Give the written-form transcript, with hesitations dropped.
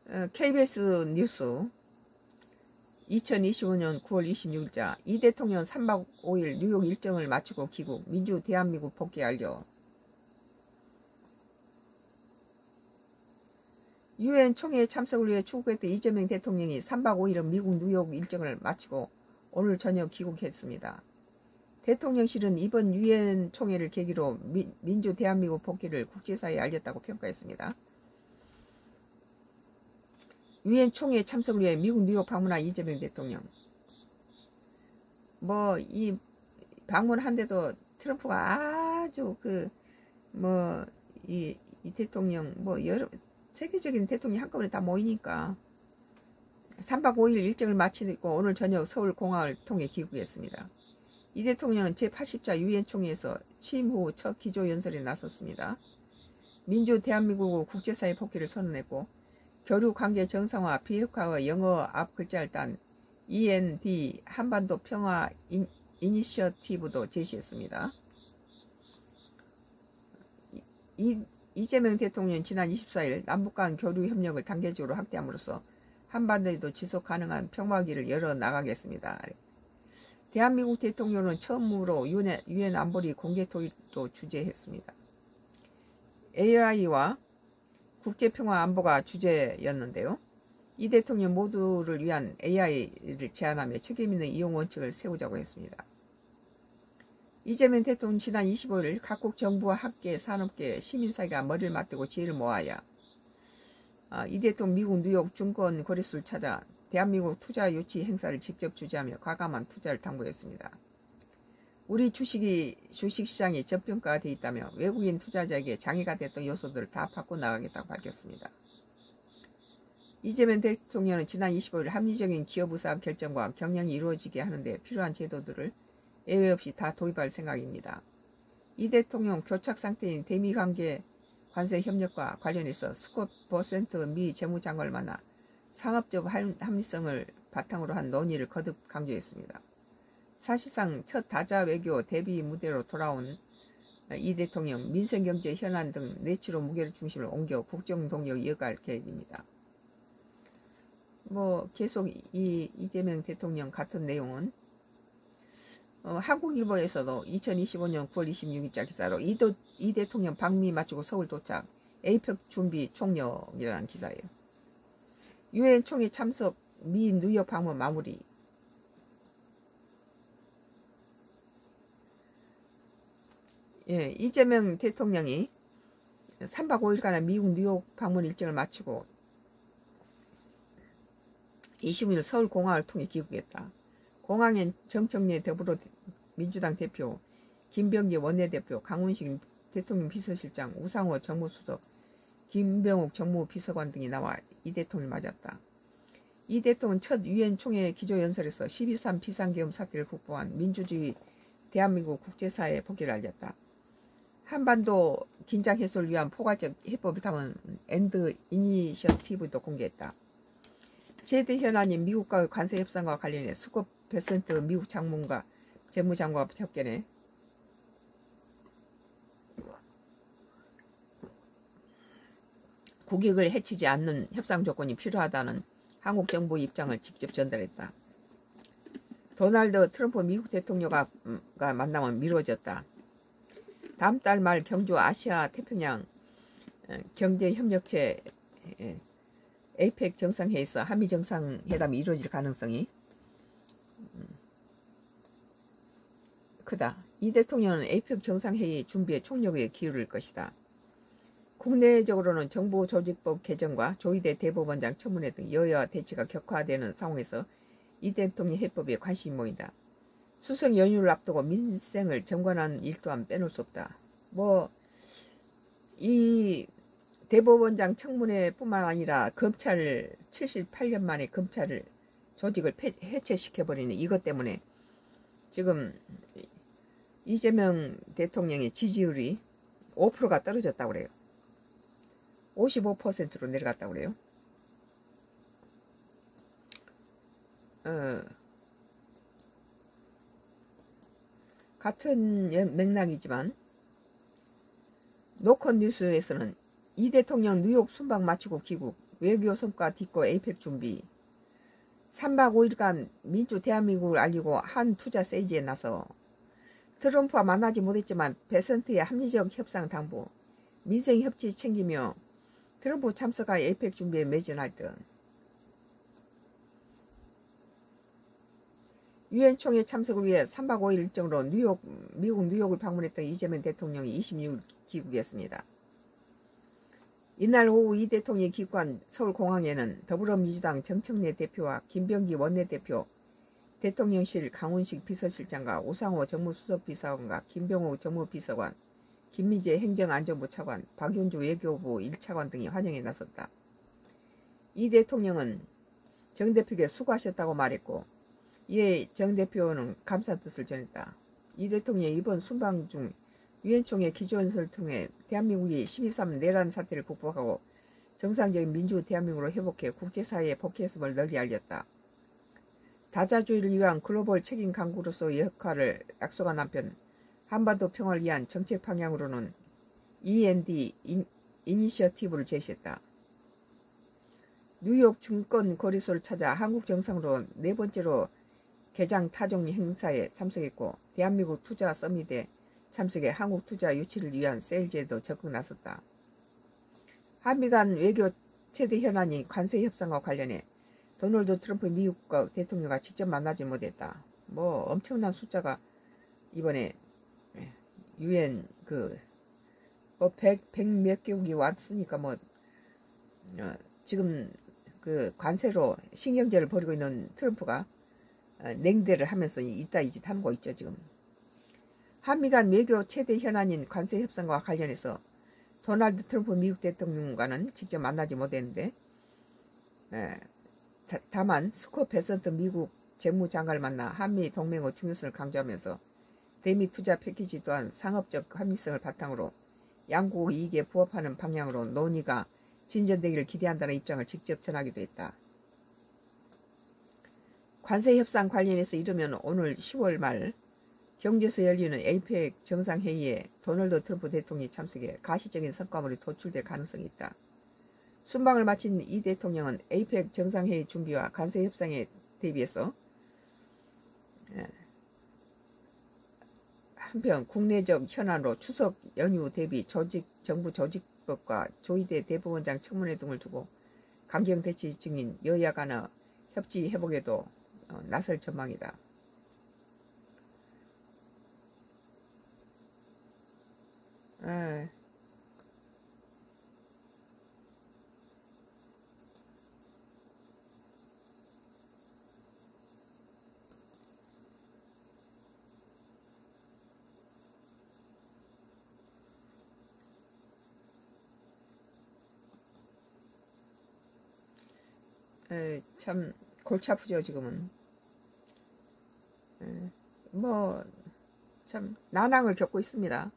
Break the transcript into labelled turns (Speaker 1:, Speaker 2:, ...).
Speaker 1: KBS 뉴스 2025년 9월 26일자 이 대통령 3박 5일 뉴욕 일정을 마치고 귀국, 민주 대한민국 복귀 알려. 유엔 총회에 참석을 위해 출국했던 이재명 대통령이 3박 5일은 미국 뉴욕 일정을 마치고 오늘 저녁 귀국했습니다. 대통령실은 이번 유엔 총회를 계기로 민주 대한민국 복귀를 국제사회에 알렸다고 평가했습니다. 유엔 총회 참석을 위해 미국 뉴욕 방문한 이재명 대통령. 이 방문한데도 트럼프가 아주 이 대통령 여러 세계적인 대통령이 한꺼번에 다 모이니까 3박 5일 일정을 마치고 오늘 저녁 서울 공항을 통해 귀국했습니다. 이 대통령은 제80자 유엔 총회에서 취임 후 첫 기조연설에 나섰습니다. 민주 대한민국 국제사회 복귀를 선언했고 교류 관계 정상화, 비핵화와 영어 앞 글자를 딴 END 한반도 평화 이니셔티브도 제시했습니다. 이재명 대통령은 지난 24일 남북 간 교류 협력을 단계적으로 확대함으로써 한반도에도 지속 가능한 평화기를 열어나가겠습니다. 대한민국 대통령은 처음으로 유엔 안보리 공개 토의도 주재했습니다. AI와 국제평화 안보가 주제였는데요. 이 대통령 모두를 위한 AI를 제안하며 책임있는 이용 원칙을 세우자고 했습니다. 이재명 대통령은 지난 25일 각국 정부와 학계, 산업계, 시민사회가 머리를 맞대고 지혜를 모아야 이 대통령 미국 뉴욕 증권 거래소를 찾아 대한민국 투자 유치 행사를 직접 주재하며 과감한 투자를 당부했습니다. 우리 주식시장이 저평가가 되어 있다며 외국인 투자자에게 장애가 됐던 요소들을 다 바꿔나가겠다고 밝혔습니다. 이재명 대통령은 지난 25일 합리적인 기업의사 결정과 경영이 이루어지게 하는데 필요한 제도들을 예외 없이 다 도입할 생각입니다. 이 대통령 교착 상태인 대미관계 관세 협력과 관련해서 스콧 버센트 미 재무장관을 만나 상업적 합리성을 바탕으로 한 논의를 거듭 강조했습니다. 사실상 첫 다자 외교 대비 무대로 돌아온 이 대통령 민생경제 현안 등 내치로 무게를 중심을 옮겨 국정동력 이어갈 계획입니다. 계속 이재명 대통령 같은 내용은 한국일보에서도 2025년 9월 26일자 기사로 이 대통령 방미 마치고 서울 도착, 에이펙 준비 총력이라는 기사예요. 유엔 총회 참석, 미 뉴욕 방문 마무리. 이재명 대통령이 3박 5일간의 미국 뉴욕 방문 일정을 마치고 25일 서울 공항을 통해 귀국했다. 공항엔 정청래 더불어민주당 대표, 김병기 원내대표, 강훈식 대통령 비서실장, 우상호 정무수석, 김병욱 정무비서관 등이 나와 이 대통령을 맞았다. 이 대통령은 첫 유엔 총회 기조연설에서 12.3 비상계엄 사태를 극복한 민주주의 대한민국 국제사회에 복귀를 알렸다. 한반도 긴장 해소를 위한 포괄적 해법을 담은 엔드 이니셔티브도 공개했다. 제대 현안인 미국과의 관세 협상과 관련해 스콧 베센트 미국 재무장관과 접견해 고객을 해치지 않는 협상 조건이 필요하다는 한국 정부 입장을 직접 전달했다. 도널드 트럼프 미국 대통령과 만남은 미뤄졌다. 다음 달 말 경주 아시아 태평양 경제협력체 에이펙 정상회의에서 한미 정상회담이 이루어질 가능성이 크다. 이 대통령은 에이펙 정상회의 준비에 총력을 기울일 것이다. 국내적으로는 정부조직법 개정과 조희대 대법원장 청문회 등 여야 대치가 격화되는 상황에서 이 대통령 해법에 관심이 모인다. 수석 연휴를 앞두고 민생을 점검하는 일 또한 빼놓을 수 없다. 이 대법원장 청문회뿐만 아니라 검찰을 78년 만에 검찰을 조직을 해체시켜버리는 이것 때문에 지금 이재명 대통령의 지지율이 5%가 떨어졌다고 그래요. 55%로 내려갔다고 그래요. 같은 맥락이지만 노컷 뉴스에서는 이 대통령 뉴욕 순방 마치고 귀국, 외교 성과 딛고 에이펙 준비. 3박 5일간 민주 대한민국을 알리고 한 투자 세이지에 나서 트럼프와 만나지 못했지만 베선트의 합리적 협상 당부, 민생 협치 챙기며 트럼프 참석과 에이펙 준비에 매진할 듯. 유엔 총회 참석을 위해 3박 5일 일정으로 미국 뉴욕을 방문했던 이재명 대통령이 26일 귀국했습니다. 이날 오후 이 대통령이 귀국한 서울공항에는 더불어민주당 정청래 대표와 김병기 원내대표, 대통령실 강훈식 비서실장과 우상호 정무수석비서관과 김병호 정무비서관, 김미재 행정안전부 차관, 박윤주 외교부 1차관 등이 환영에 나섰다. 이 대통령은 정 대표에게 수고하셨다고 말했고, 이에 정 대표는 감사 뜻을 전했다. 이 대통령이 이번 순방 중 유엔 총회 기조연설을 통해 대한민국이 12.3 내란 사태를 극복하고 정상적인 민주 대한민국으로 회복해 국제사회에 복귀했음을 널리 알렸다. 다자주의를 위한 글로벌 책임 강국으로서의 역할을 약속한 한편 한반도 평화를 위한 정책 방향으로는 END 이니셔티브를 제시했다. 뉴욕 증권거래소를 찾아 한국 정상으로 네 번째로 개장 타종 행사에 참석했고 대한민국 투자 서밋에 참석해 한국 투자 유치를 위한 세일즈에도 적극 나섰다. 한미 간 외교 최대 현안인 관세 협상과 관련해 도널드 트럼프 미국 대통령과 직접 만나지 못했다. 뭐 엄청난 숫자가 이번에 유엔 뭐 100 몇 개국이 왔으니까 뭐 지금 그 관세로 신경전을 벌이고 있는 트럼프가 냉대를 하면서 이따 이 짓 하는 거 있죠 지금. 한미 간 외교 최대 현안인 관세 협상과 관련해서 도널드 트럼프 미국 대통령과는 직접 만나지 못했는데 다만 스콧 베선트 미국 재무장관을 만나 한미 동맹의 중요성을 강조하면서 대미 투자 패키지 또한 상업적 합리성을 바탕으로 양국 이익에 부합하는 방향으로 논의가 진전되기를 기대한다는 입장을 직접 전하기도 했다. 관세 협상 관련해서 이르면 오늘 10월 말 경주에서 열리는 에이펙 정상회의에 도널드 트럼프 대통령이 참석해 가시적인 성과물이 도출될 가능성이 있다. 순방을 마친 이 대통령은 에이펙 정상회의 준비와 관세 협상에 대비해서 한편 국내적 현안으로 추석 연휴 대비 정부 조직법과 조희대 대법원장 청문회 등을 두고 강경 대치 중인 여야 간의 협치 회복에도 나설 전망이다. 참 골치 아프죠 지금은. 뭐 참 난항을 겪고 있습니다.